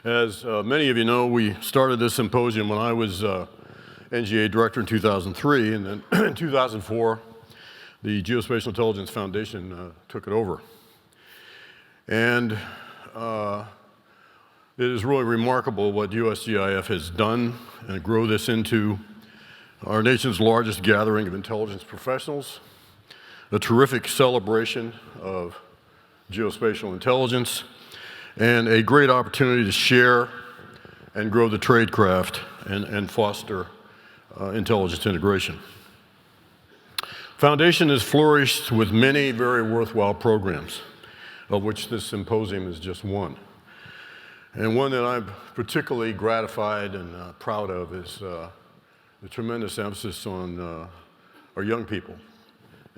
As many of you know, we started this symposium when I was NGA director in 2003, and then in 2004, the Geospatial Intelligence Foundation took it over. And it is really remarkable what USGIF has done and grow this into our nation's largest gathering of intelligence professionals, a terrific celebration of geospatial intelligence, and a great opportunity to share and grow the tradecraft and foster intelligence integration. Foundation has flourished with many very worthwhile programs, of which this symposium is just one. And one that I'm particularly gratified and proud of is the tremendous emphasis on our young people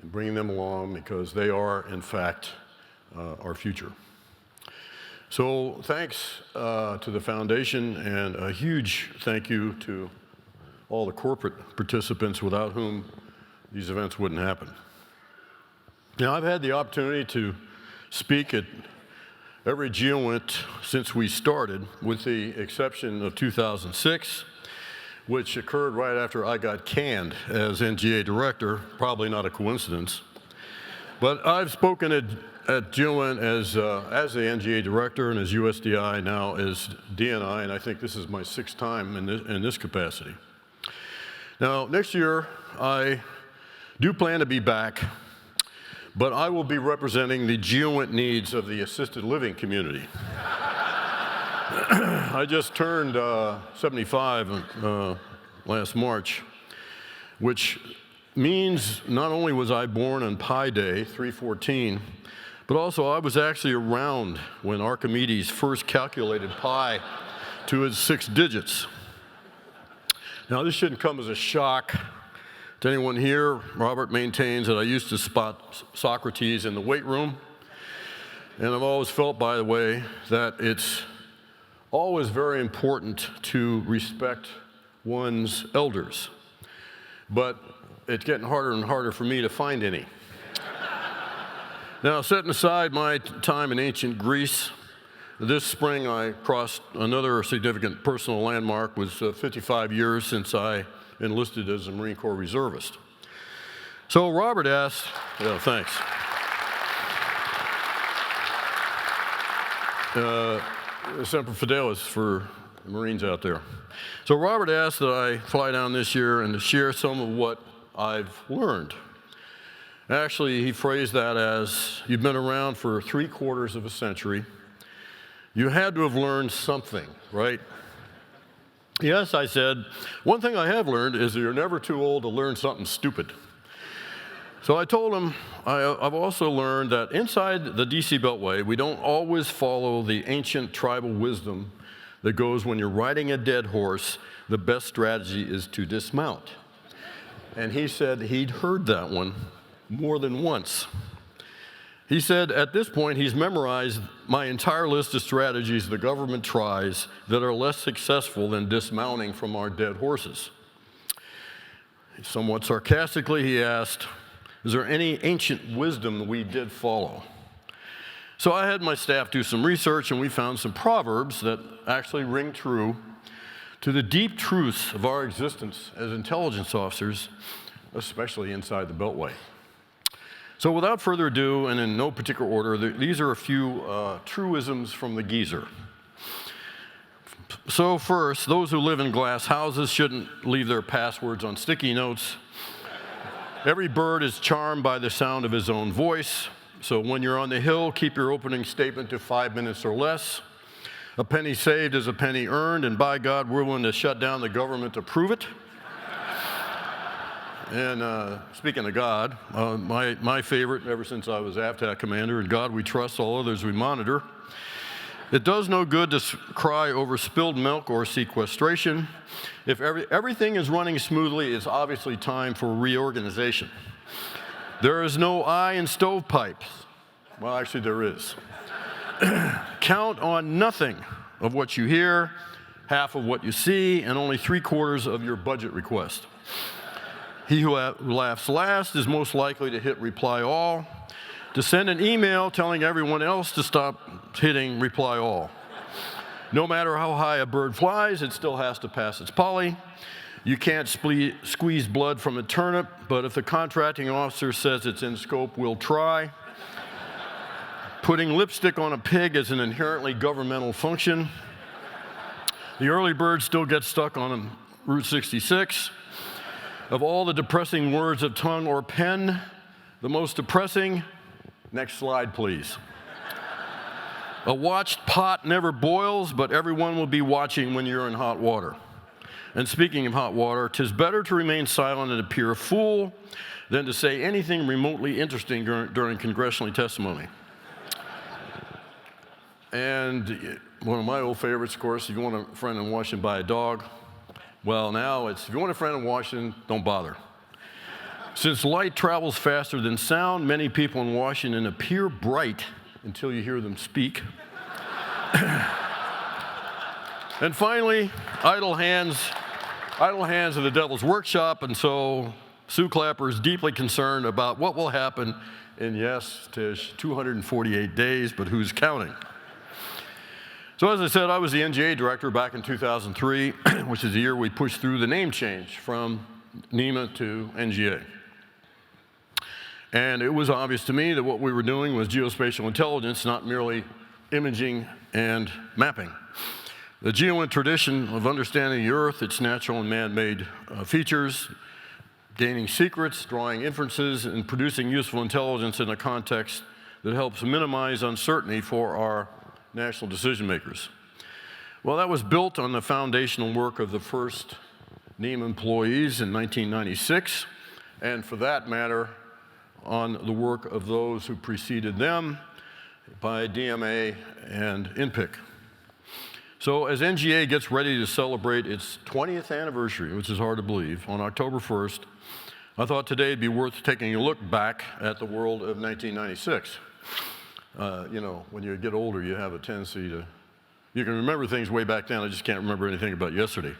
and bringing them along, because they are, in fact, our future. So thanks to the foundation, and a huge thank you to all the corporate participants without whom these events wouldn't happen. Now, I've had the opportunity to speak at every GEOINT since we started, with the exception of 2006, which occurred right after I got canned as NGA director, probably not a coincidence. But I've spoken at GEOINT as the NGA director and as USDI, now as DNI, and I think this is my 6th time in this capacity. Now, next year, I do plan to be back, but I will be representing the GEOINT needs of the assisted living community. I just turned 75 last March, which means not only was I born on Pi Day, 314, but also I was actually around when Archimedes first calculated pi to its 6 digits. Now, this shouldn't come as a shock to anyone here. Robert maintains that I used to spot Socrates in the weight room. And I've always felt, by the way, that it's always very important to respect one's elders. But it's getting harder and harder for me to find any. Now, setting aside my time in ancient Greece, this spring I crossed another significant personal landmark. It was 55 years since I enlisted as a Marine Corps reservist. So Robert asked, thanks. Semper Fidelis for the Marines out there. So Robert asked that I fly down this year and to share some of what I've learned. Actually, he phrased that as, you've been around for 3/4 of a century. You had to have learned something, right? Yes, I said, one thing I have learned is that you're never too old to learn something stupid. So I told him, I've also learned that inside the DC Beltway, we don't always follow the ancient tribal wisdom that goes, when you're riding a dead horse, the best strategy is to dismount. And he said he'd heard that one more than once. He said at this point he's memorized my entire list of strategies the government tries that are less successful than dismounting from our dead horses. Somewhat sarcastically, he asked, is there any ancient wisdom we did follow? So I had my staff do some research, and we found some proverbs that actually ring true to the deep truths of our existence as intelligence officers, especially inside the Beltway. So without further ado, and in no particular order, these are a few truisms from the geezer. So first, those who live in glass houses shouldn't leave their passwords on sticky notes. Every bird is charmed by the sound of his own voice. So when you're on the Hill, keep your opening statement to 5 minutes or less. A penny saved is a penny earned, and by God, we're willing to shut down the government to prove it. And speaking of God, my favorite ever since I was AFTAC commander, in God we trust, all others we monitor. It does no good to cry over spilled milk or sequestration. If everything is running smoothly, it's obviously time for reorganization. There is no I in stovepipes. Well, actually there is. Count on nothing of what you hear, half of what you see, and only 3/4 of your budget request. He who laughs last is most likely to hit reply all, to send an email telling everyone else to stop hitting reply all. No matter how high a bird flies, it still has to pass its poly. You can't squeeze blood from a turnip, but if the contracting officer says it's in scope, we'll try. Putting lipstick on a pig is an inherently governmental function. The early bird still gets stuck on Route 66. Of all the depressing words of tongue or pen, the most depressing, next slide please. A watched pot never boils, but everyone will be watching when you're in hot water. And speaking of hot water, 'tis better to remain silent and appear a fool than to say anything remotely interesting during congressional testimony. And one of my old favorites, of course, if you want a friend in Washington, buy a dog. Well, now it's, if you want a friend in Washington, don't bother. Since light travels faster than sound, many people in Washington appear bright until you hear them speak. And finally, idle hands are the devil's workshop, and so Sue Clapper is deeply concerned about what will happen in, yes, Tish, 248 days, but who's counting? So as I said, I was the NGA director back in 2003, which is the year we pushed through the name change from NEMA to NGA. And it was obvious to me that what we were doing was geospatial intelligence, not merely imaging and mapping. The GEOINT tradition of understanding the Earth, its natural and man-made features, gaining secrets, drawing inferences, and producing useful intelligence in a context that helps minimize uncertainty for our national decision makers. Well, that was built on the foundational work of the first NEMA employees in 1996, and for that matter, on the work of those who preceded them by DMA and INPIC. So as NGA gets ready to celebrate its 20th anniversary, which is hard to believe, on October 1st, I thought today it'd be worth taking a look back at the world of 1996. You know, when you get older, you have a tendency to, you can remember things way back then, I just can't remember anything about yesterday.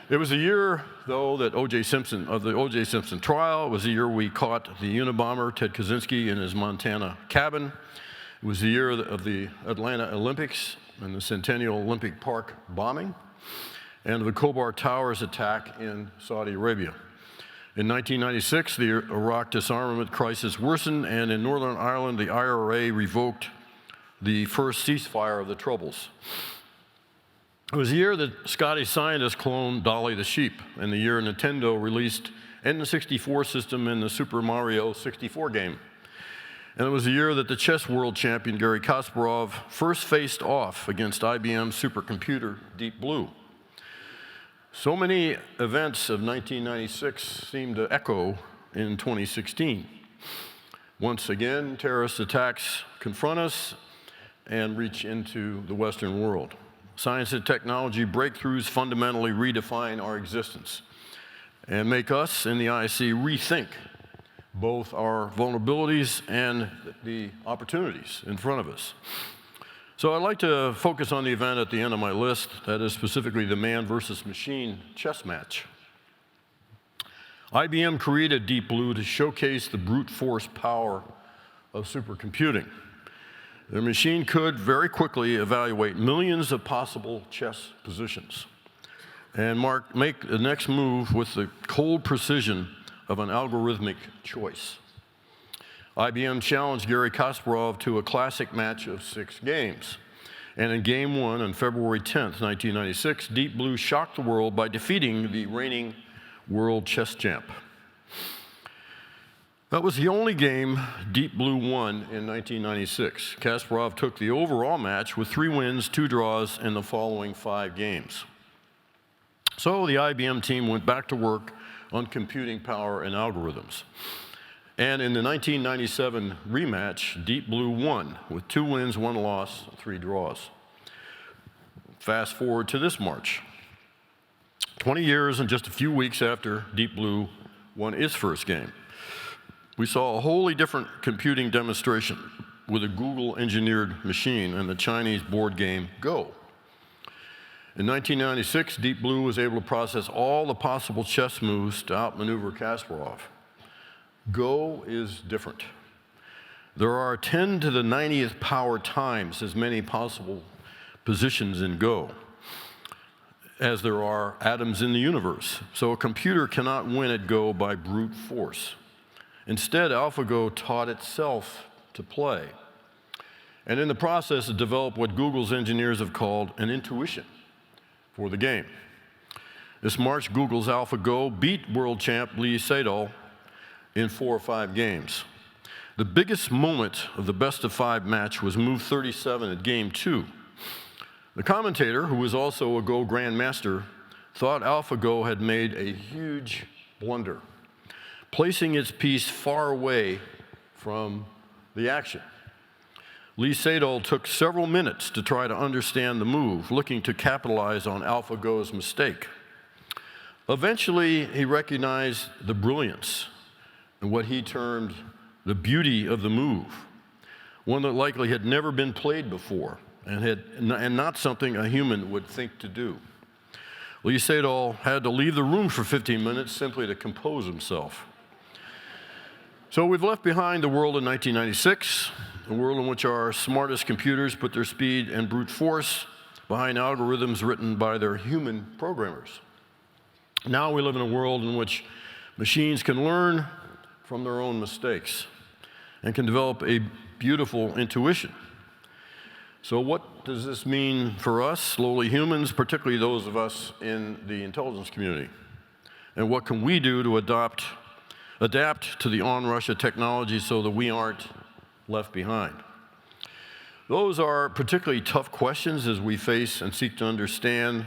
It was a year, though, that the O.J. Simpson trial. It was the year we caught the Unabomber, Ted Kaczynski, in his Montana cabin. It was the year of the Atlanta Olympics and the Centennial Olympic Park bombing, and the Khobar Towers attack in Saudi Arabia. In 1996, the Iraq disarmament crisis worsened, and in Northern Ireland, the IRA revoked the first ceasefire of the Troubles. It was the year that Scottish scientists cloned Dolly the sheep, and the year Nintendo released N64 system in the Super Mario 64 game. And it was the year that the chess world champion Garry Kasparov first faced off against IBM's supercomputer Deep Blue. So many events of 1996 seem to echo in 2016. Once again, terrorist attacks confront us and reach into the Western world. Science and technology breakthroughs fundamentally redefine our existence and make us in the IC rethink both our vulnerabilities and the opportunities in front of us. So I'd like to focus on the event at the end of my list, that is specifically the man versus machine chess match. IBM created Deep Blue to showcase the brute force power of supercomputing. The machine could very quickly evaluate millions of possible chess positions and make the next move with the cold precision of an algorithmic choice. IBM challenged Garry Kasparov to a classic match of 6 games. And in game 1 on February 10th, 1996, Deep Blue shocked the world by defeating the reigning world chess champ. That was the only game Deep Blue won in 1996. Kasparov took the overall match with 3 wins, 2 draws in the following 5 games. So the IBM team went back to work on computing power and algorithms. And in the 1997 rematch, Deep Blue won with 2 wins, 1 loss, 3 draws. Fast forward to this March. 20 years and just a few weeks after Deep Blue won its first game, we saw a wholly different computing demonstration with a Google-engineered machine and the Chinese board game Go. In 1996, Deep Blue was able to process all the possible chess moves to outmaneuver Kasparov. Go is different. There are 10 to the 90th power times as many possible positions in Go, as there are atoms in the universe. So a computer cannot win at Go by brute force. Instead, AlphaGo taught itself to play. And in the process, it developed what Google's engineers have called an intuition for the game. This March, Google's AlphaGo beat world champ Lee Sedol in 4 or 5 games. The biggest moment of the best-of-5 match was move 37 at game 2. The commentator, who was also a Go grandmaster, thought AlphaGo had made a huge blunder, placing its piece far away from the action. Lee Sedol took several minutes to try to understand the move, looking to capitalize on AlphaGo's mistake. Eventually, he recognized the brilliance and what he termed the beauty of the move, one that likely had never been played before and not something a human would think to do. Lee Sedol had to leave the room for 15 minutes simply to compose himself. So we've left behind the world in 1996, a world in which our smartest computers put their speed and brute force behind algorithms written by their human programmers. Now we live in a world in which machines can learn from their own mistakes and can develop a beautiful intuition. So what does this mean for us, lowly humans, particularly those of us in the intelligence community? And what can we do to adapt to the onrush of technology so that we aren't left behind? Those are particularly tough questions as we face and seek to understand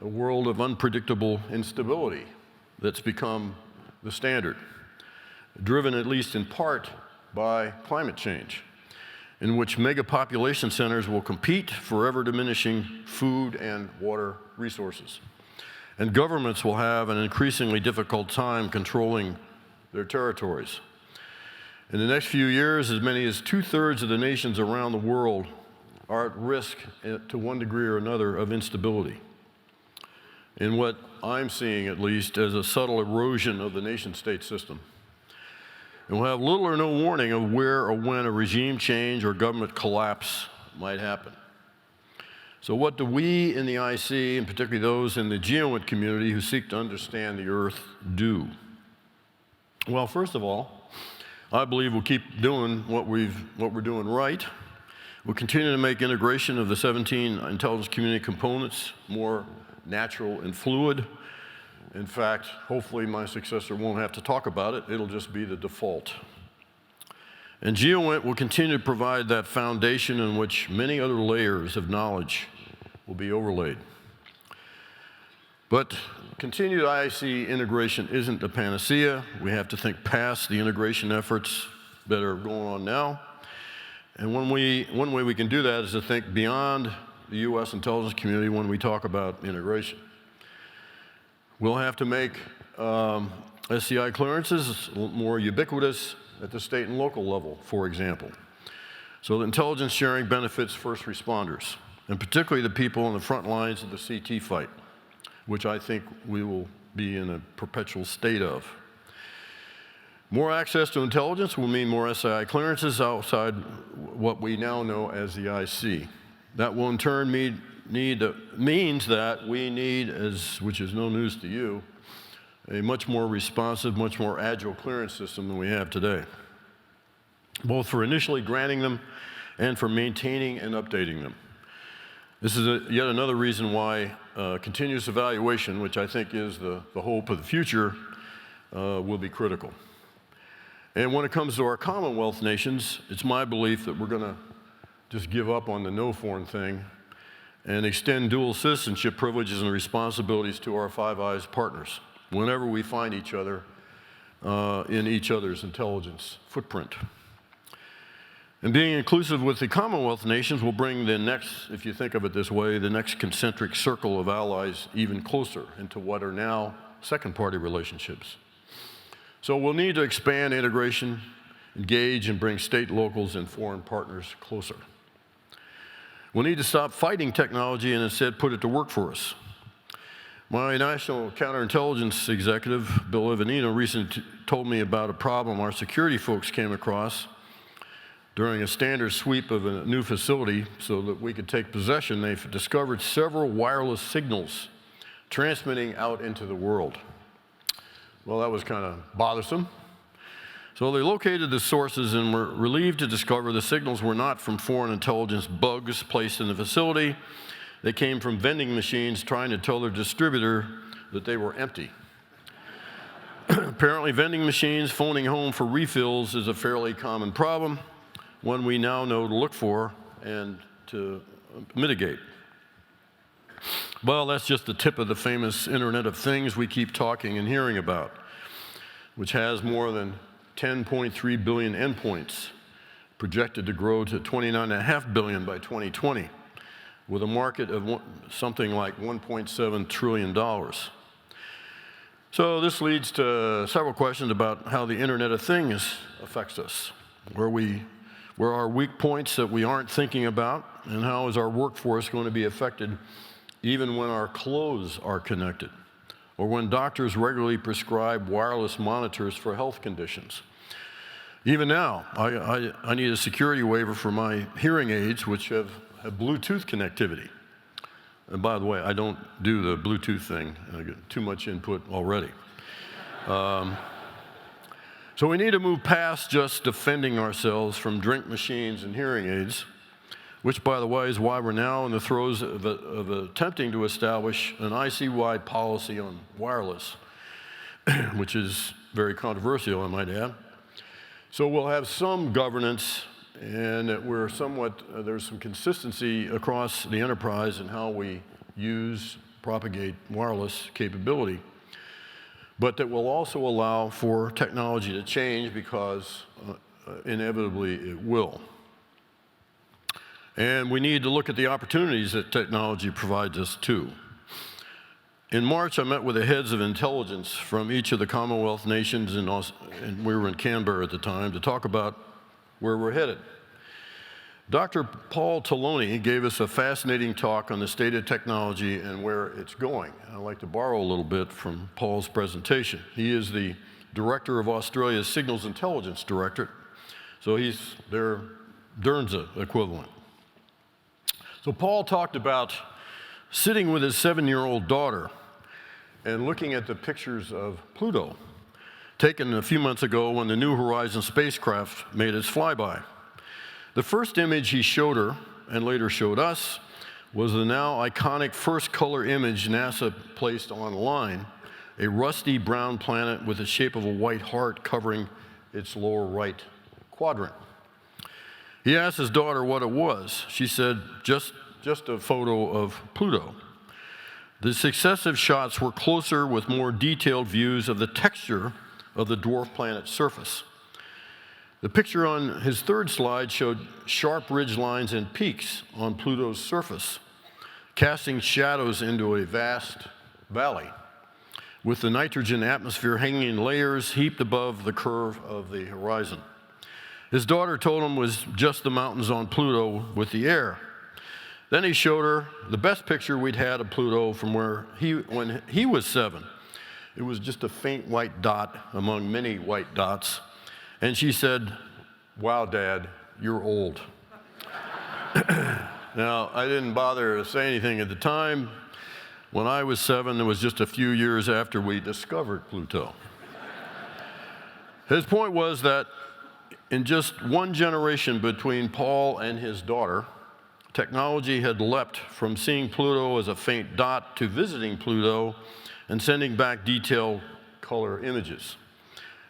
a world of unpredictable instability that's become the standard, driven at least in part by climate change, in which mega population centers will compete for ever diminishing food and water resources. And governments will have an increasingly difficult time controlling their territories. In the next few years, as many as 2/3 of the nations around the world are at risk to one degree or another of instability, in what I'm seeing at least as a subtle erosion of the nation-state system. And we'll have little or no warning of where or when a regime change or government collapse might happen. So what do we in the IC, and particularly those in the GEOINT community who seek to understand the Earth, do? Well, first of all, I believe we'll keep doing what we're doing right. We'll continue to make integration of the 17 intelligence community components more natural and fluid. In fact, hopefully my successor won't have to talk about it. It'll just be the default. And GEOINT will continue to provide that foundation in which many other layers of knowledge will be overlaid. But continued IC integration isn't a panacea. We have to think past the integration efforts that are going on now. And one way we can do that is to think beyond the U.S. intelligence community when we talk about integration. We'll have to make SCI clearances more ubiquitous at the state and local level, for example, so that intelligence sharing benefits first responders, and particularly the people on the front lines of the CT fight, which I think we will be in a perpetual state of. More access to intelligence will mean more SCI clearances outside what we now know as the IC. That will in turn means that we need, which is no news to you, a much more responsive, much more agile clearance system than we have today, both for initially granting them and for maintaining and updating them. This is yet another reason why continuous evaluation, which I think is the hope of the future, will be critical. And when it comes to our Commonwealth nations, it's my belief that we're going to just give up on the no foreign thing and extend dual citizenship privileges and responsibilities to our Five Eyes partners whenever we find each other in each other's intelligence footprint. And being inclusive with the Commonwealth nations will bring the next, if you think of it this way, the next concentric circle of allies even closer into what are now second-party relationships. So we'll need to expand integration, engage, and bring state, locals, and foreign partners closer. We'll need to stop fighting technology and instead put it to work for us. My national counterintelligence executive, Bill Ivanino, recently told me about a problem our security folks came across During a standard sweep of a new facility so that we could take possession, they've discovered several wireless signals transmitting out into the world. Well, that was kind of bothersome. So they located the sources and were relieved to discover the signals were not from foreign intelligence bugs placed in the facility. They came from vending machines trying to tell their distributor that they were empty. Apparently, vending machines phoning home for refills is a fairly common problem, one we now know to look for and to mitigate. Well, that's just the tip of the famous Internet of Things we keep talking and hearing about, which has more than 10.3 billion endpoints, projected to grow to 29.5 billion by 2020, with a market of something like $1.7 trillion. So this leads to several questions about how the Internet of Things affects us, where are weak points that we aren't thinking about, and how is our workforce going to be affected even when our clothes are connected, or when doctors regularly prescribe wireless monitors for health conditions. Even now, I need a security waiver for my hearing aids, which have Bluetooth connectivity. And by the way, I don't do the Bluetooth thing. I get too much input already. So we need to move past just defending ourselves from drink machines and hearing aids, which, by the way, is why we're now in the throes of attempting to establish an IC-wide policy on wireless, which is very controversial, I might add. So we'll have some governance, and there's some consistency across the enterprise in how we propagate wireless capability, but that will also allow for technology to change because inevitably it will. And we need to look at the opportunities that technology provides us too. In March, I met with the heads of intelligence from each of the Commonwealth nations, and we were in Canberra at the time, to talk about where we're headed. Dr. Paul Taloni gave us a fascinating talk on the state of technology and where it's going. I'd like to borrow a little bit from Paul's presentation. He is the director of Australia's Signals Intelligence Directorate, so he's their DERNSA equivalent. So Paul talked about sitting with his 7-year-old daughter and looking at the pictures of Pluto, taken a few months ago when the New Horizons spacecraft made its flyby. The first image he showed her, and later showed us, was the now iconic first color image NASA placed online, a rusty brown planet with the shape of a white heart covering its lower right quadrant. He asked his daughter what it was. She said, just a photo of Pluto. The successive shots were closer with more detailed views of the texture of the dwarf planet's surface. The picture on his third slide showed sharp ridge lines and peaks on Pluto's surface, casting shadows into a vast valley, with the nitrogen atmosphere hanging in layers heaped above the curve of the horizon. His daughter told him it was just the mountains on Pluto with the air. Then he showed her the best picture we'd had of Pluto from when he was 7. It was just a faint white dot among many white dots. And she said, "Wow, Dad, you're old." Now, I didn't bother to say anything at the time. When I was 7, it was just a few years after we discovered Pluto. His point was that in just one generation between Paul and his daughter, technology had leapt from seeing Pluto as a faint dot to visiting Pluto and sending back detailed color images.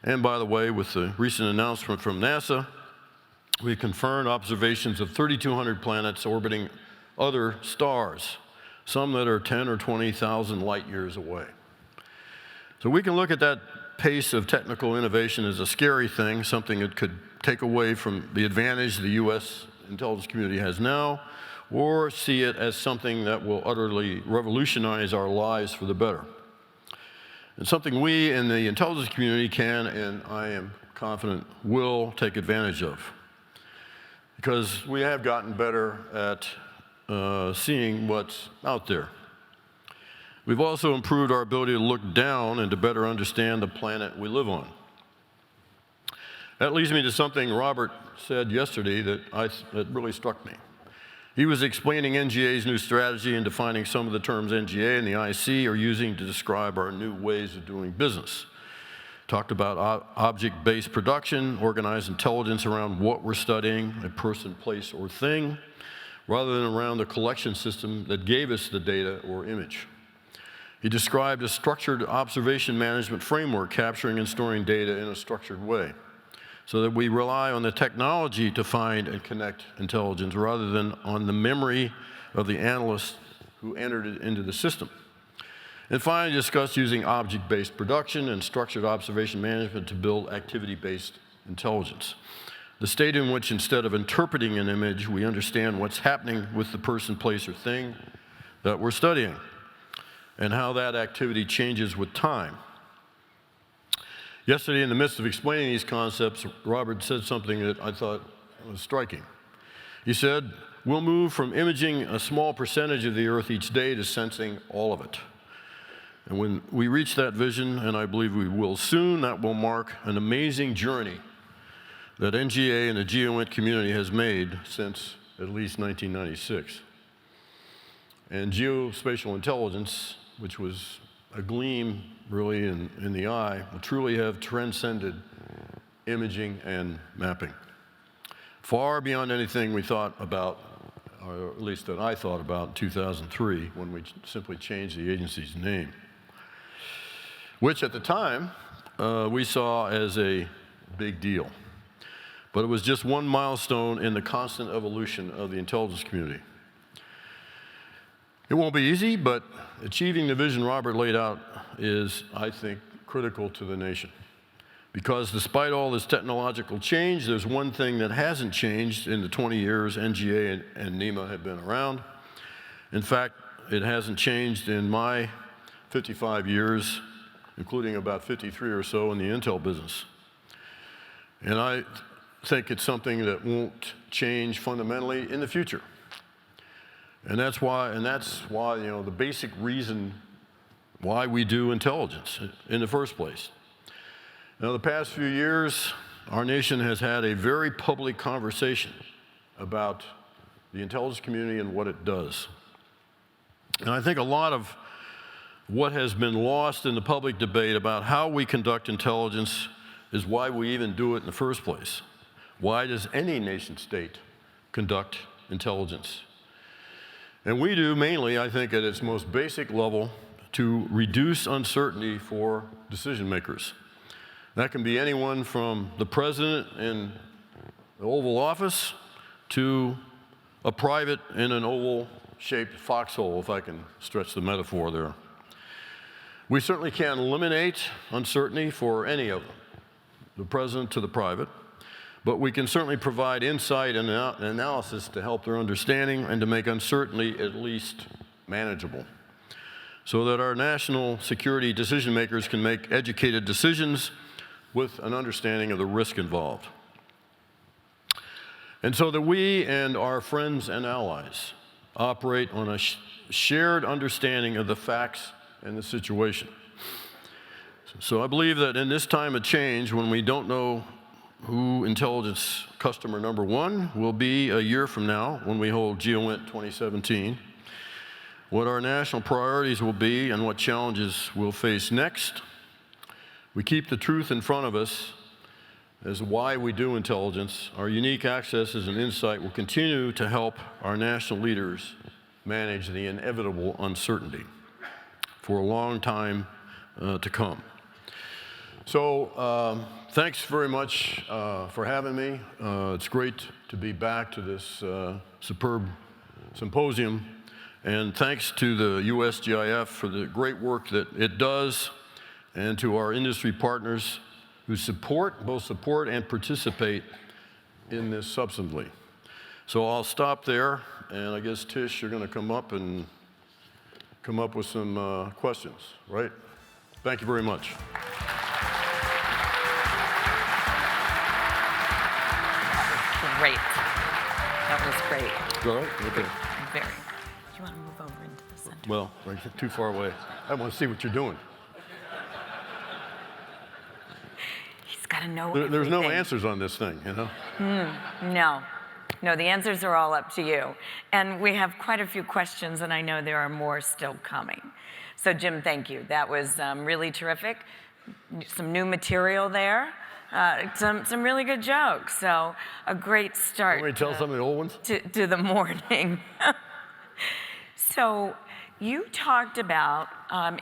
And by the way, with the recent announcement from NASA, we confirmed observations of 3,200 planets orbiting other stars, some that are 10 or 20,000 light years away. So we can look at that pace of technical innovation as a scary thing, something that could take away from the advantage the U.S. intelligence community has now, or see it as something that will utterly revolutionize our lives for the better. And something we in the intelligence community can, and I am confident will, take advantage of. Because we have gotten better at seeing what's out there. We've also improved our ability to look down and to better understand the planet we live on. That leads me to something Robert said yesterday that really struck me. He was explaining NGA's new strategy and defining some of the terms NGA and the IC are using to describe our new ways of doing business. Talked about object-based production, organized intelligence around what we're studying, a person, place, or thing, rather than around the collection system that gave us the data or image. He described a structured observation management framework capturing and storing data in a structured way, so that we rely on the technology to find and connect intelligence rather than on the memory of the analyst who entered it into the system. And finally, discussed using object-based production and structured observation management to build activity-based intelligence. The state in which instead of interpreting an image, we understand what's happening with the person, place, or thing that we're studying, and how that activity changes with time. Yesterday, in the midst of explaining these concepts, Robert said something that I thought was striking. He said, we'll move from imaging a small percentage of the Earth each day to sensing all of it. And when we reach that vision, and I believe we will soon, that will mark an amazing journey that NGA and the GEOINT community has made since at least 1996. And geospatial intelligence, which was a gleam really in the eye, will truly have transcended imaging and mapping. Far beyond anything we thought about, or at least that I thought about in 2003 when we simply changed the agency's name, which at the time we saw as a big deal. But it was just one milestone in the constant evolution of the intelligence community. It won't be easy, but achieving the vision Robert laid out is, I think, critical to the nation. Because despite all this technological change, there's one thing that hasn't changed in the 20 years NGA and NEMA have been around. In fact, it hasn't changed in my 55 years, including about 53 or so in the intel business. And I think it's something that won't change fundamentally in the future. And that's why, the basic reason why we do intelligence in the first place. Now, the past few years, our nation has had a very public conversation about the intelligence community and what it does. And I think a lot of what has been lost in the public debate about how we conduct intelligence is why we even do it in the first place. Why does any nation state conduct intelligence? And we do mainly, I think, at its most basic level to reduce uncertainty for decision makers. That can be anyone from the president in the Oval Office to a private in an oval-shaped foxhole, if I can stretch the metaphor there. We certainly can't eliminate uncertainty for any of them, the president to the private, but we can certainly provide insight and analysis to help their understanding and to make uncertainty at least manageable, so that our national security decision makers can make educated decisions with an understanding of the risk involved. And so that we and our friends and allies operate on a shared understanding of the facts and the situation. So I believe that in this time of change, when we don't know who intelligence customer number one will be a year from now when we hold GEOINT 2017, what our national priorities will be and what challenges we'll face next, we keep the truth in front of us as why we do intelligence. Our unique accesses and insight will continue to help our national leaders manage the inevitable uncertainty for a long time to come. So thanks very much for having me. It's great to be back to this superb symposium. And thanks to the USGIF for the great work that it does, and to our industry partners who both support and participate in this substantively. So I'll stop there, and I guess, Tish, you're going to come up with some questions, right? Thank you very much. Great. That was great. All right? Okay. Very. You want to move over into the center? Well, right, too far away. I want to see what you're doing. He's got know There's no everything. answers on this thing, you know? No. No, the answers are all up to you. And we have quite a few questions, and I know there are more still coming. So Jim, thank you. That was really terrific. Some new material there. Some really good jokes. So a great start. Want me to tell some of the old ones? To the morning. So you talked about,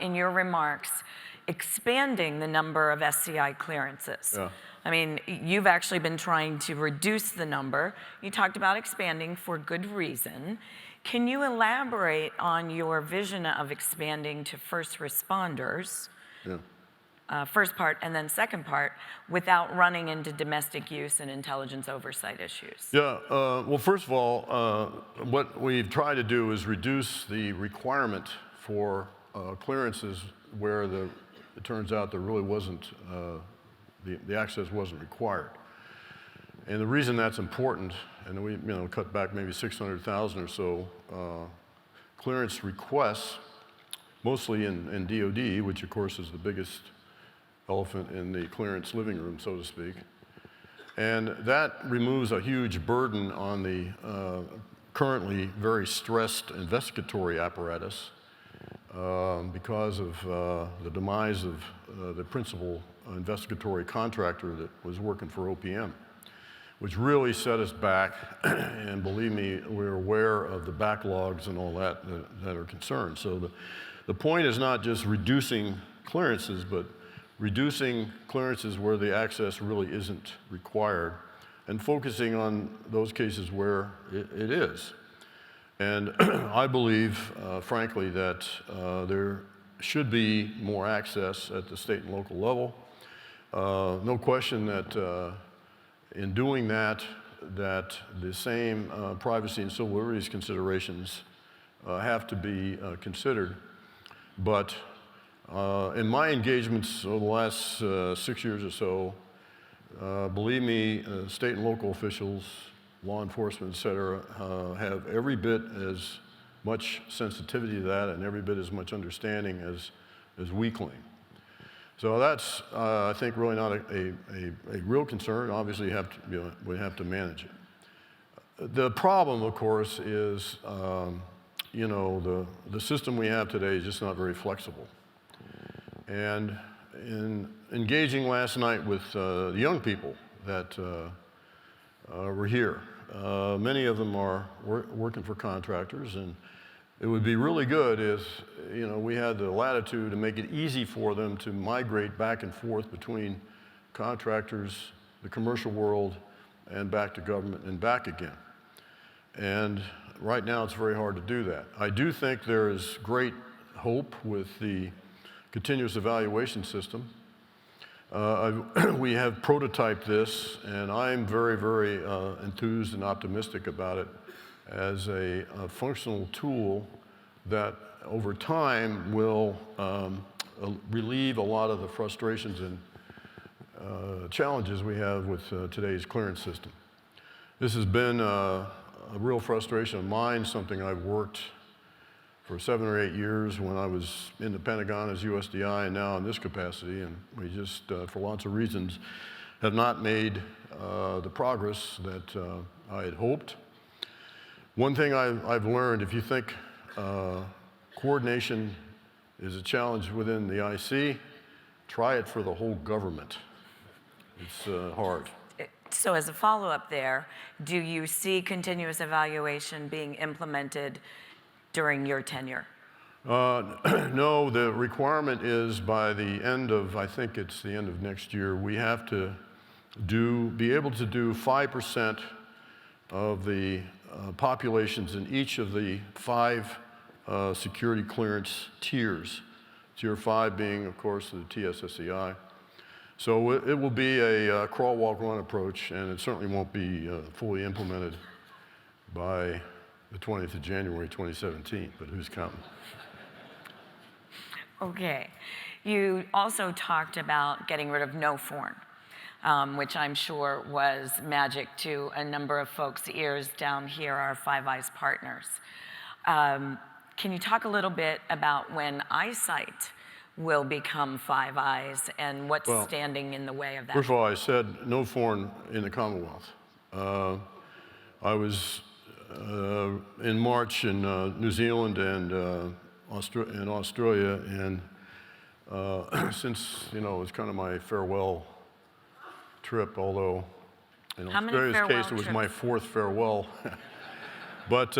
in your remarks, expanding the number of SCI clearances. Yeah. I mean, you've actually been trying to reduce the number. You talked about expanding for good reason. Can you elaborate on your vision of expanding to first responders? Yeah. First part, and then second part, without running into domestic use and intelligence oversight issues. Yeah, well, first of all, what we've tried to do is reduce the requirement for clearances where it turns out there really wasn't, the access wasn't required. And the reason that's important, and we cut back maybe 600,000 or so clearance requests, mostly in DOD, which of course is the biggest elephant in the clearance living room, so to speak. And that removes a huge burden on the currently very stressed investigatory apparatus because of the demise of the principal investigatory contractor that was working for OPM, which really set us back. And believe me, we're aware of the backlogs and all that are concerned. So the point is not just reducing clearances, but reducing clearances where the access really isn't required and focusing on those cases where it is. And I believe, frankly, that there should be more access at the state and local level. No question that in doing that the same privacy and civil liberties considerations have to be considered. But in my engagements over the last 6 years or so, believe me, state and local officials, law enforcement, et cetera, have every bit as much sensitivity to that and every bit as much understanding as we claim. So that's, I think, really not a real concern. Obviously, we have to manage it. The problem, of course, is the system we have today is just not very flexible. And in engaging last night with the young people that were here, many of them are working for contractors, and it would be really good if we had the latitude to make it easy for them to migrate back and forth between contractors, the commercial world, and back to government and back again. And right now it's very hard to do that. I do think there is great hope with the continuous evaluation system. We have prototyped this, and I'm very, very enthused and optimistic about it as a functional tool that over time will relieve a lot of the frustrations and challenges we have with today's clearance system. This has been a real frustration of mine, something I've worked for 7 or 8 years when I was in the Pentagon as USDI and now in this capacity, and we just, for lots of reasons, have not made the progress that I had hoped. One thing I've learned, if you think coordination is a challenge within the IC, try it for the whole government. It's hard. So as a follow-up there, do you see continuous evaluation being implemented during your tenure? No, the requirement is by the end of, I think it's the end of next year, we have to be able to do 5% of the populations in each of the 5 security clearance tiers. Tier 5 being, of course, the TSSCI. So it will be a crawl, walk, run approach, and it certainly won't be fully implemented by the 20th of January 2017, but who's counting? Okay. You also talked about getting rid of no foreign, which I'm sure was magic to a number of folks' ears down here, our Five Eyes partners. Can you talk a little bit about when eyesight will become Five Eyes, and what's Well, standing in the way of that? First of all, I said no foreign in the Commonwealth. I was in March in New Zealand and Australia, and since, it was kind of my farewell trip, although in How many Australia's farewell case, it was trips? my fourth farewell. But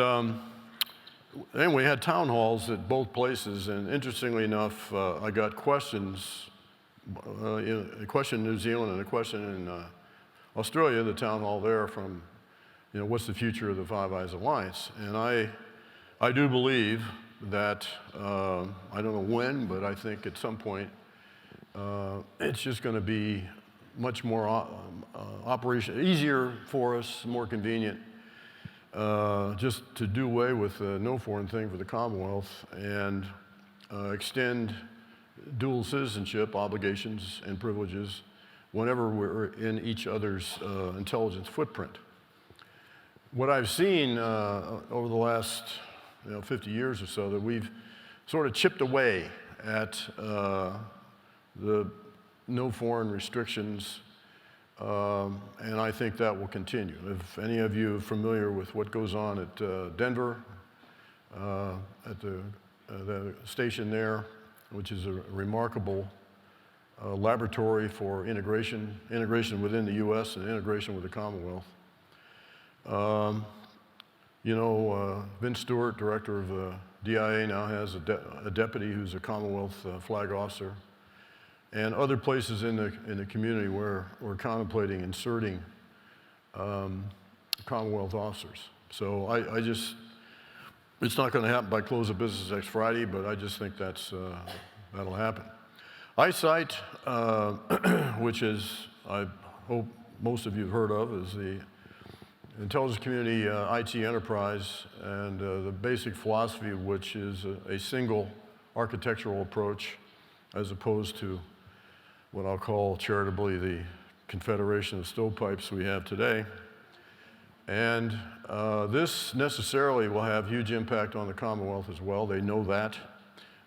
anyway, we had town halls at both places, and interestingly enough, I got questions, a question in New Zealand and a question in Australia, the town hall there, from, what's the future of the Five Eyes Alliance? And I do believe that, I don't know when, but I think at some point, it's just going to be much more easier for us, more convenient, just to do away with the no foreign thing for the Commonwealth and extend dual citizenship obligations and privileges whenever we're in each other's intelligence footprint. What I've seen over the last 50 years or so, that we've sort of chipped away at the no foreign restrictions, and I think that will continue. If any of you are familiar with what goes on at Denver, at the station there, which is a remarkable laboratory for integration within the U.S. and integration with the Commonwealth. Vince Stewart, director of the DIA, now has a deputy who's a Commonwealth flag officer, and other places in the community where we're contemplating inserting Commonwealth officers. So I just, it's not going to happen by close of business next Friday, but I just think that'll happen. Eyesight, which is, I hope most of you have heard of, is the intelligence community IT enterprise, and the basic philosophy of which is a single architectural approach, as opposed to what I'll call charitably the confederation of stovepipes we have today. And this necessarily will have huge impact on the Commonwealth as well. They know that.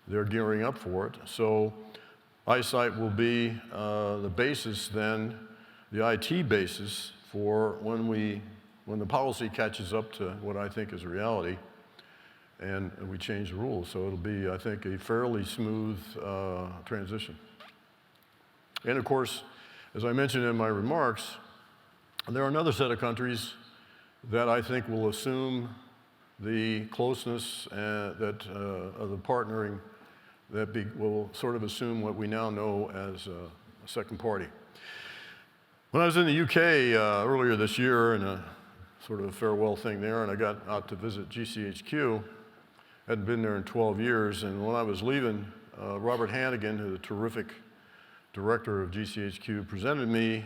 They're gearing up for it. So Eyesight will be the basis then, the IT basis for when the policy catches up to what I think is reality, and we change the rules. So it'll be, I think, a fairly smooth transition. And of course, as I mentioned in my remarks, there are another set of countries that I think will assume the closeness of the partnering that will sort of assume what we now know as a second party. When I was in the UK earlier this year in a sort of a farewell thing there, and I got out to visit GCHQ, hadn't been there in 12 years, and when I was leaving, Robert Hannigan, who's a terrific director of GCHQ, presented me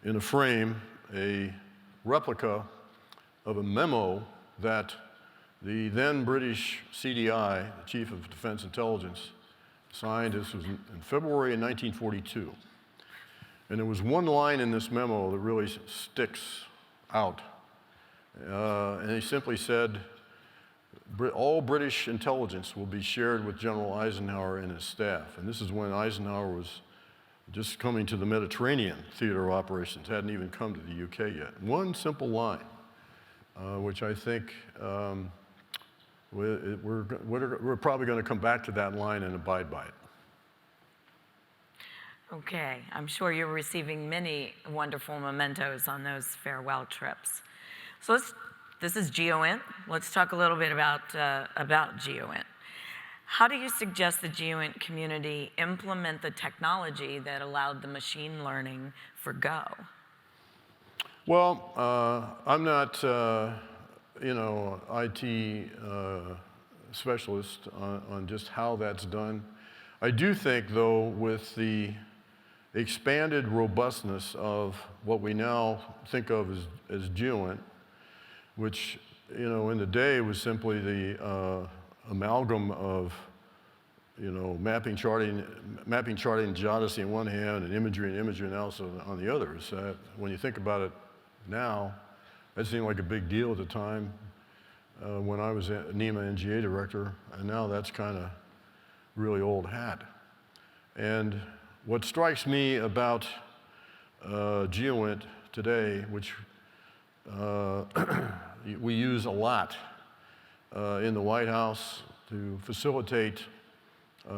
in a frame a replica of a memo that the then British CDI, the Chief of Defense Intelligence, signed. This was in February of 1942. And there was one line in this memo that really sticks out. And he simply said, all British intelligence will be shared with General Eisenhower and his staff. And this is when Eisenhower was just coming to the Mediterranean theater of operations, hadn't even come to the UK yet. One simple line, which I think we're probably going to come back to that line and abide by it. Okay, I'm sure you're receiving many wonderful mementos on those farewell trips. So this is GEOINT. Let's talk a little bit about GEOINT. How do you suggest the GEOINT community implement the technology that allowed the machine learning for Go? Well, I'm not, IT specialist on just how that's done. I do think, though, with the expanded robustness of what we now think of as GEOINT, which, in the day was simply the amalgam of, mapping, charting, geodesy on one hand, and imagery analysis on the others. When you think about it now, that seemed like a big deal at the time when I was NEMA NGA director, and now that's kind of really old hat. And what strikes me about GEOINT today, which we use a lot in the White House to facilitate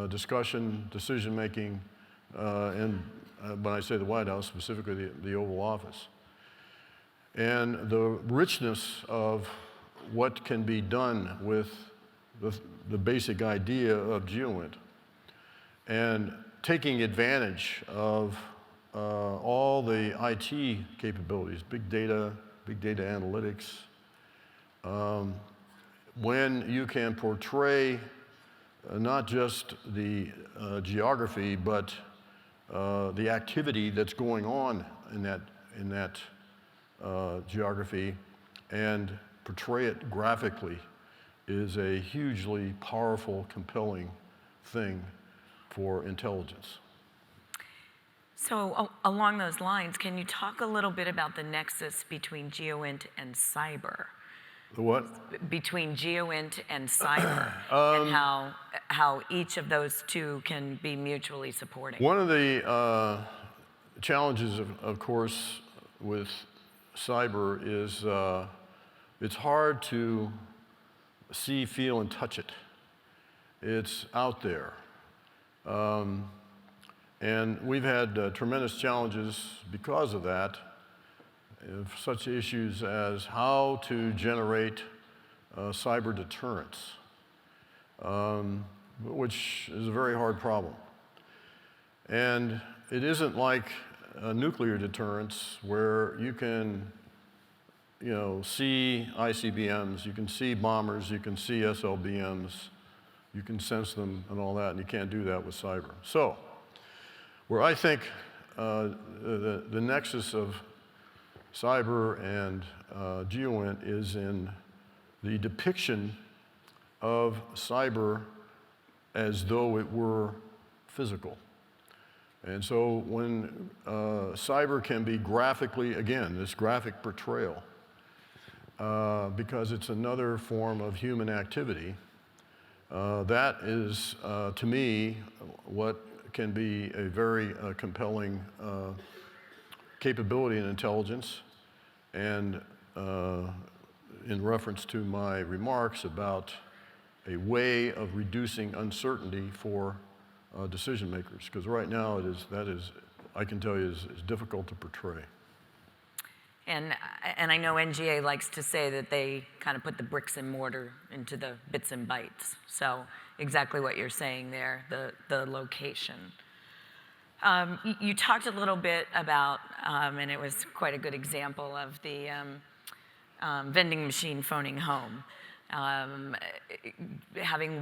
discussion, decision-making, and when I say the White House, specifically the Oval Office. And the richness of what can be done with the basic idea of GEOINT, and taking advantage of all the IT capabilities, big data analytics, when you can portray not just the geography, but the activity that's going on in that geography, and portray it graphically, is a hugely powerful, compelling thing for intelligence. So along those lines, can you talk a little bit about the nexus between GEOINT and cyber? The what? Between GEOINT and cyber, and how each of those two can be mutually supporting. One of the challenges, of course, with cyber is it's hard to see, feel, and touch it. It's out there. And we've had tremendous challenges because of that, such issues as how to generate cyber deterrence, which is a very hard problem. And it isn't like nuclear deterrence, where you can, see ICBMs, you can see bombers, you can see SLBMs, you can sense them and all that, and you can't do that with cyber. So, where I think the nexus of cyber and GEOINT is in the depiction of cyber as though it were physical. And so when cyber can be graphically, again, this graphic portrayal, because it's another form of human activity, that is, to me, what can be a very compelling capability in intelligence. And in reference to my remarks about a way of reducing uncertainty for decision makers, because right now that is, I can tell you, is difficult to portray. And I know NGA likes to say that they kind of put the bricks and mortar into the bits and bytes. So exactly what you're saying there, the location. You talked a little bit about, and it was quite a good example of the vending machine phoning home, having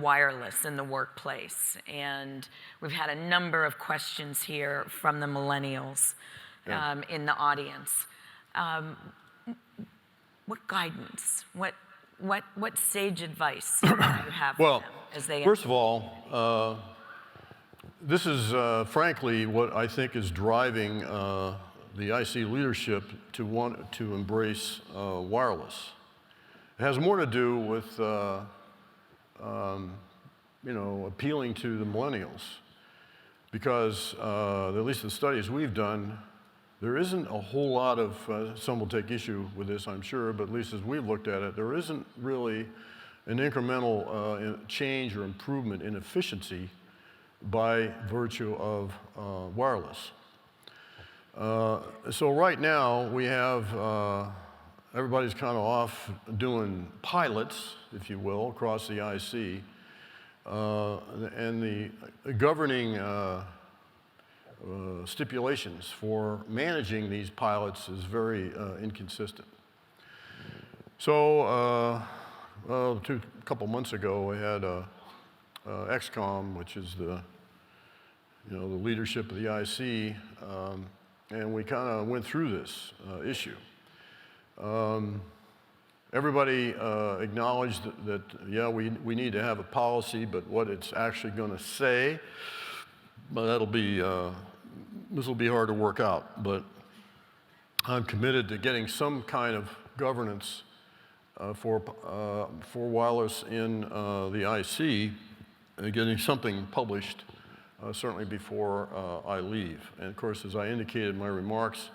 wireless in the workplace. And we've had a number of questions here from the millennials in the audience. What guidance, what sage advice do you have for them as they first of all, this is frankly what I think is driving the IC leadership to want to embrace wireless. It has more to do with appealing to the millennials, because at least the studies we've done, there isn't a whole lot of, some will take issue with this, I'm sure, but at least as we've looked at it, there isn't really an incremental change or improvement in efficiency by virtue of wireless. So right now we have, everybody's kind of off doing pilots, if you will, across the IC, and the governing stipulations for managing these pilots is very inconsistent. So a couple months ago, we had XCOM, which is the leadership of the IC, and we kind of went through this issue. Everybody acknowledged that yeah, we need to have a policy, but what it's actually going to say, well, that'll be this will be hard to work out. But I'm committed to getting some kind of governance for wireless in the IC, and getting something published certainly before I leave. And of course, as I indicated in my remarks,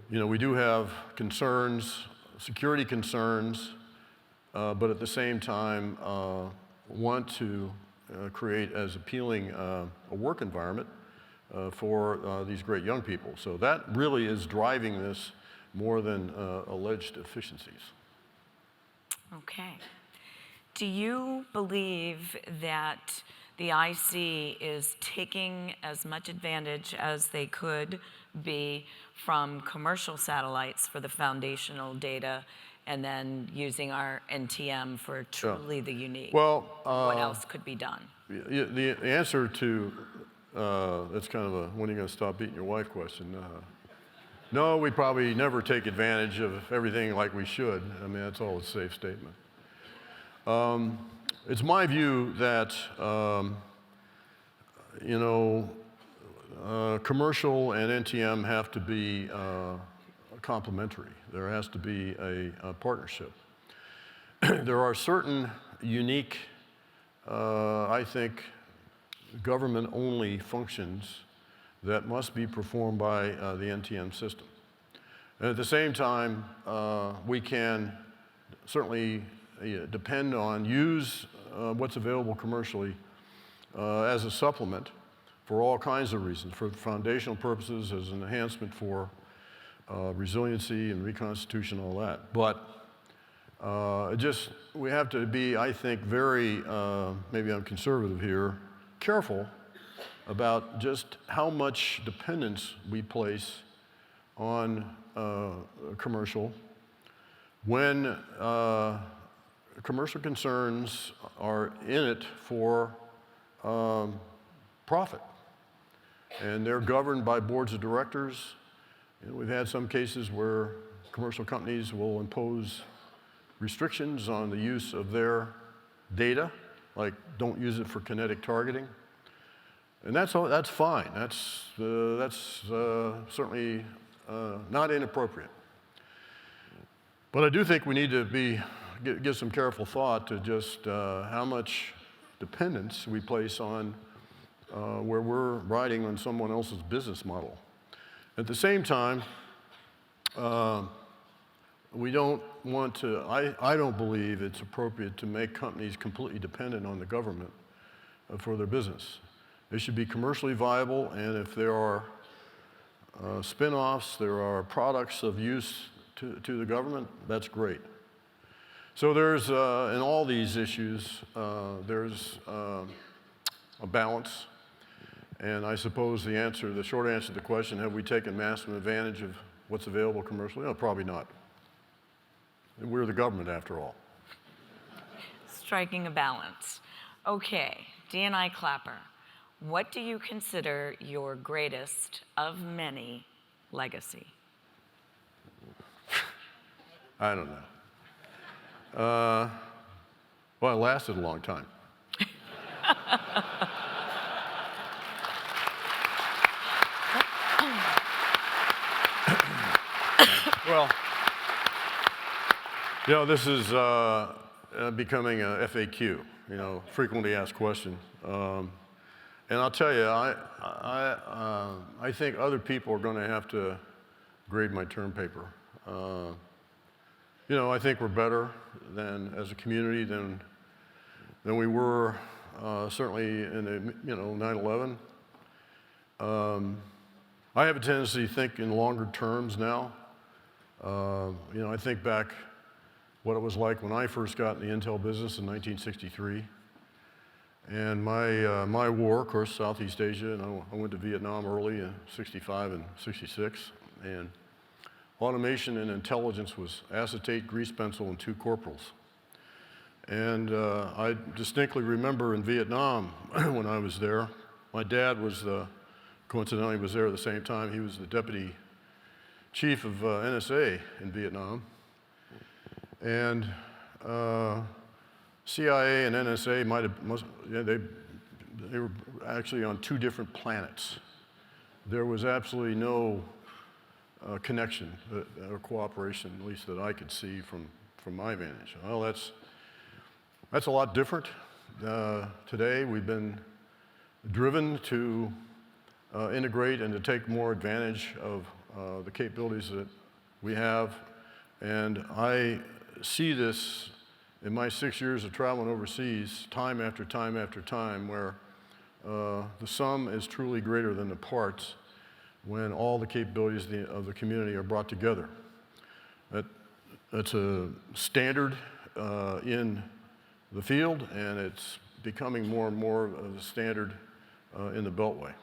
we do have concerns, security concerns, but at the same time want to create as appealing a work environment for these great young people. So that really is driving this more than alleged efficiencies. Okay. Do you believe that the IC is taking as much advantage as they could be from commercial satellites for the foundational data and then using our NTM for truly the unique? Well, what else could be done? The answer to that's kind of a when are you going to stop beating your wife question. No, we probably never take advantage of everything like we should. I mean, that's all a safe statement. It's my view that commercial and NTM have to be complementary. There has to be a partnership. There are certain unique, I think, government-only functions that must be performed by the NTM system. And at the same time, we can certainly depend on, use what's available commercially as a supplement for all kinds of reasons, for foundational purposes, as an enhancement for resiliency and reconstitution, all that. But we have to be, I think, very, maybe I'm conservative here, careful about just how much dependence we place on commercial when commercial concerns are in it for profit. And they're governed by boards of directors. We've had some cases where commercial companies will impose restrictions on the use of their data, like don't use it for kinetic targeting. And that's fine. That's certainly not inappropriate. But I do think we need to give some careful thought to just how much dependence we place on where we're riding on someone else's business model. At the same time, we don't want to, I don't believe it's appropriate to make companies completely dependent on the government for their business. They should be commercially viable, and if there are spin-offs, there are products of use to the government, that's great. So there's, in all these issues, there's a balance. And I suppose the short answer to the question, have we taken massive advantage of what's available commercially? No, probably not. We're the government, after all. Striking a balance. Okay, DNI Clapper, what do you consider your greatest of many legacy? I don't know. Well, it lasted a long time. Well, this is becoming a FAQ, frequently asked question. And I'll tell you, I think other people are going to have to grade my term paper. I think we're better as a community than we were certainly in 9/11. I have a tendency to think in longer terms now. I think back what it was like when I first got in the intel business in 1963. And my war, of course, Southeast Asia, and I went to Vietnam early in 65 and 66. And automation and intelligence was acetate, grease pencil, and 2 corporals. And I distinctly remember in Vietnam when I was there, my dad coincidentally was there at the same time. He was the deputy chief of NSA in Vietnam. And CIA and NSA they were actually on 2 different planets. There was absolutely no connection or cooperation, at least that I could see from my vantage. Well, that's a lot different. Today we've been driven to integrate and to take more advantage of the capabilities that we have. And I see this in my 6 years of traveling overseas, time after time after time, where the sum is truly greater than the parts when all the capabilities of the community are brought together. That's a standard in the field, and it's becoming more and more of a standard in the Beltway.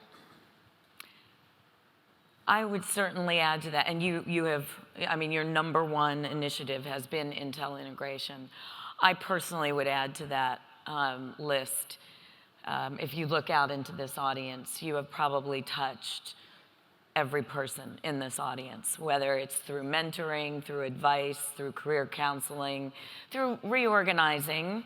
I would certainly add to that, and you have, I mean, your number one initiative has been Intel integration. I personally would add to that list. If you look out into this audience, you have probably touched every person in this audience, whether it's through mentoring, through advice, through career counseling, through reorganizing,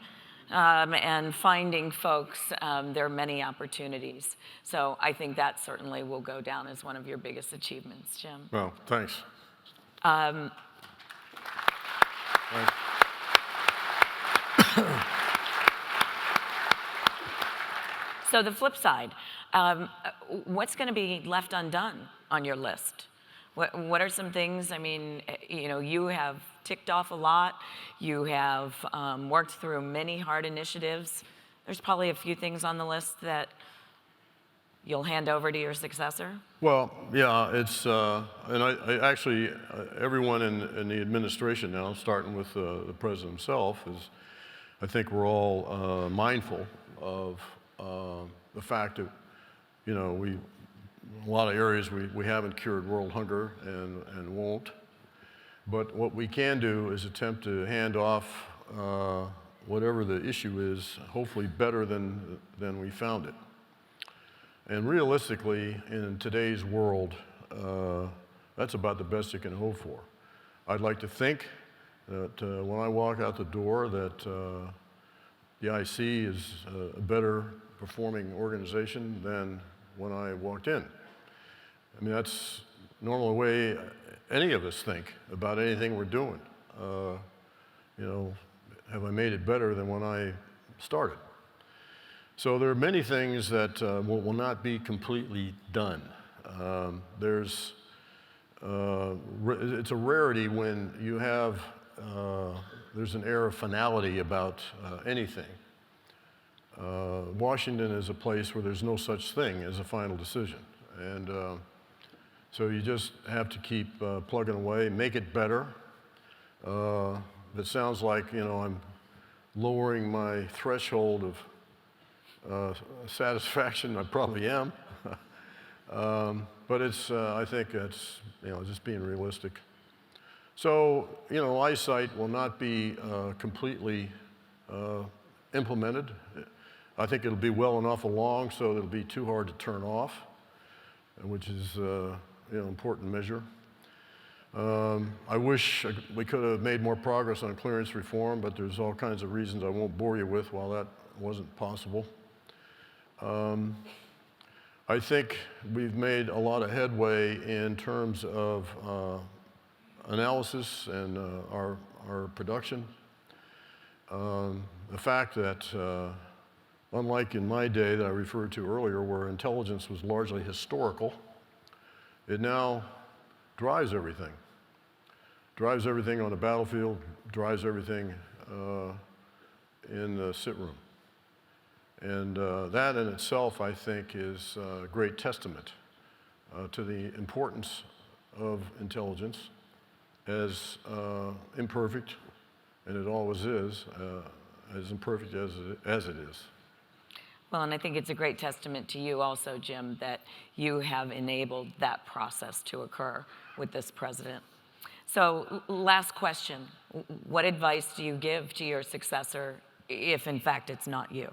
and finding folks. There are many opportunities. So I think that certainly will go down as one of your biggest achievements, Jim. Well, thanks. Um, Thanks. So the flip side, what's going to be left undone on your list? What are some things? I mean, you know, you have ticked off a lot. You have worked through many hard initiatives. There's probably a few things on the list that you'll hand over to your successor. Well, yeah, it's, and I actually, everyone in the administration now, starting with the president himself, is, I think we're all mindful of the fact that, you know, a lot of areas we haven't cured world hunger and won't. But what we can do is attempt to hand off whatever the issue is, hopefully better than we found it. And realistically, in today's world, that's about the best you can hope for. I'd like to think that when I walk out the door that the IC is a better performing organization than when I walked in. I mean, that's normally the way any of us think about anything we're doing. You know, have I made it better than when I started? So there are many things that will not be completely done. It's a rarity when you have, there's an air of finality about anything. Washington is a place where there's no such thing as a final decision. And so you just have to keep plugging away, make it better. It sounds like, you know, I'm lowering my threshold of satisfaction. I probably am. But it's, I think it's, you know, just being realistic. So, you know, eyesight will not be completely implemented. I think it'll be well enough along so it'll be too hard to turn off, which is, you know, an important measure. I wish we could have made more progress on clearance reform, but there's all kinds of reasons I won't bore you with while that wasn't possible. I think we've made a lot of headway in terms of analysis and our production. The fact that, unlike in my day that I referred to earlier, where intelligence was largely historical, it now drives everything. Drives everything on the battlefield, drives everything in the sit room. And that in itself, I think, is a great testament to the importance of intelligence, as imperfect, and it always is, as imperfect as it is. Well, and I think it's a great testament to you also, Jim, that you have enabled that process to occur with this president. So last question, what advice do you give to your successor if in fact it's not you?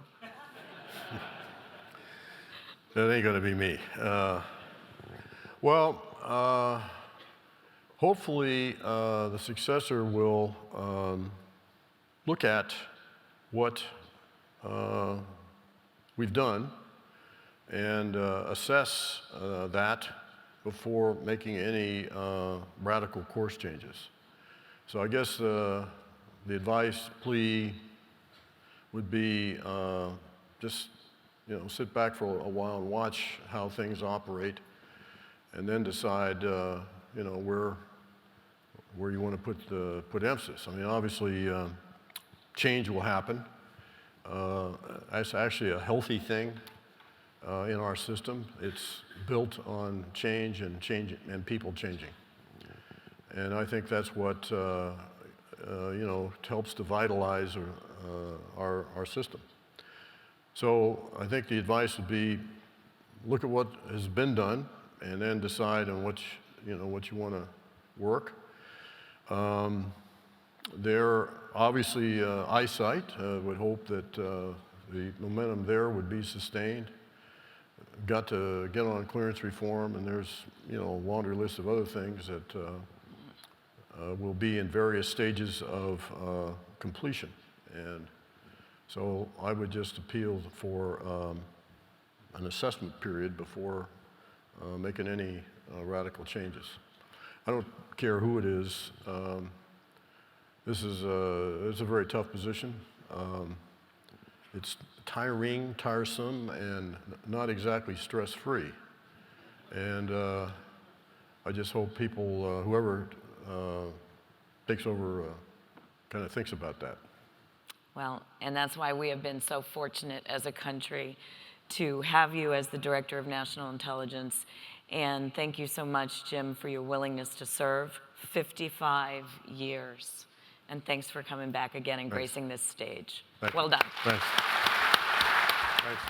That ain't gonna be me. Hopefully the successor will look at what we've done and assess that before making any radical course changes. So I guess the advice, plea would be just sit back for a while and watch how things operate, and then decide, where you want to put emphasis. I mean, obviously, change will happen. It's actually a healthy thing in our system. It's built on change and people changing. And I think that's what helps to vitalize our system. So I think the advice would be, look at what has been done, and then decide on what you want to work. There, obviously, eyesight would hope that the momentum there would be sustained. Got to get on clearance reform, and there's a laundry list of other things that will be in various stages of completion. And so I would just appeal for an assessment period before making any radical changes. I don't care who it is. It's a very tough position. It's tiresome, and not exactly stress-free. And I just hope people, whoever takes over, kind of thinks about that. Well, and that's why we have been so fortunate as a country to have you as the Director of National Intelligence. And thank you so much, Jim, for your willingness to serve 55 years. And thanks for coming back again and gracing this stage. Thanks. Well done. Thanks. Thanks.